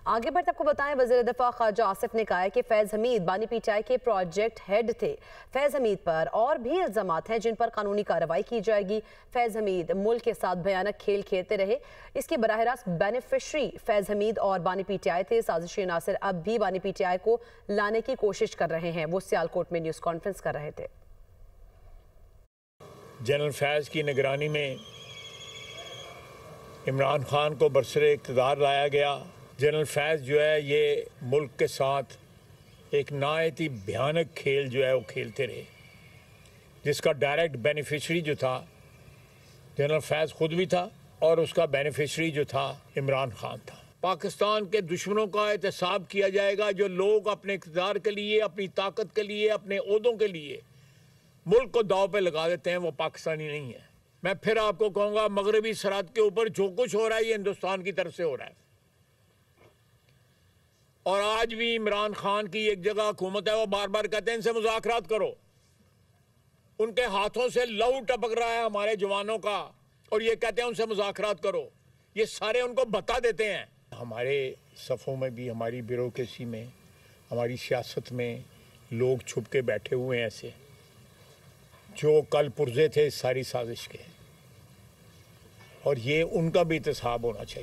आगे बढ़ते आपको बताएं, वज़ीर दिफा ख्वाजा आसिफ ने कहा है कि फैज़ हमीद बानी पीटीआई के प्रोजेक्ट हेड थे। फैज़ हमीद पर और भी इल्ज़ामात हैं जिन पर कानूनी कार्रवाई की जाएगी। फैज़ हमीद मुल्क के साथ भयानक खेल खेलते रहे, इसके बराह रास्त बेनिफिशरी फैज़ हमीद और बानी पीटीआई थे। साजिशी अनासर अब भी बानी पीटीआई को लाने की कोशिश कर रहे हैं। वो सियालकोट में न्यूज़ कॉन्फ्रेंस कर रहे थे। जनरल फैज़ की निगरानी में इमरान खान को बरसरे इक़्तिदार लाया गया। जनरल फैज़ जो है ये मुल्क के साथ एक नहायत ही भयानक खेल जो है वो खेलते रहे, जिसका डायरेक्ट बेनिफिशरी जो था जनरल फैज़ खुद भी था और उसका बेनिफिशरी जो था इमरान खान था। पाकिस्तान के दुश्मनों का एहतसाब किया जाएगा। जो लोग अपने इक़्तिदार के लिए, अपनी ताकत के लिए, अपने ओहदों के लिए मुल्क को दाव पे लगा देते हैं, वो पाकिस्तानी नहीं है। मैं फिर आपको कहूँगा, मगरबी सरहद के ऊपर जो कुछ हो रहा है ये हिंदुस्तान की तरफ से हो रहा है। और आज भी इमरान खान की एक जगह हुकूमत है, वो बार बार कहते हैं इनसे मुज़ाकरात करो। उनके हाथों से लहू टपक रहा है हमारे जवानों का और ये कहते हैं उनसे मुज़ाकरात करो। ये सारे उनको बता देते हैं। हमारे सफ़ों में भी, हमारी ब्यूरोक्रेसी में, हमारी सियासत में लोग छुप के बैठे हुए हैं ऐसे, जो कल पुर्जे थे इस सारी साजिश के, और ये उनका भी एहतसाब होना चाहिए।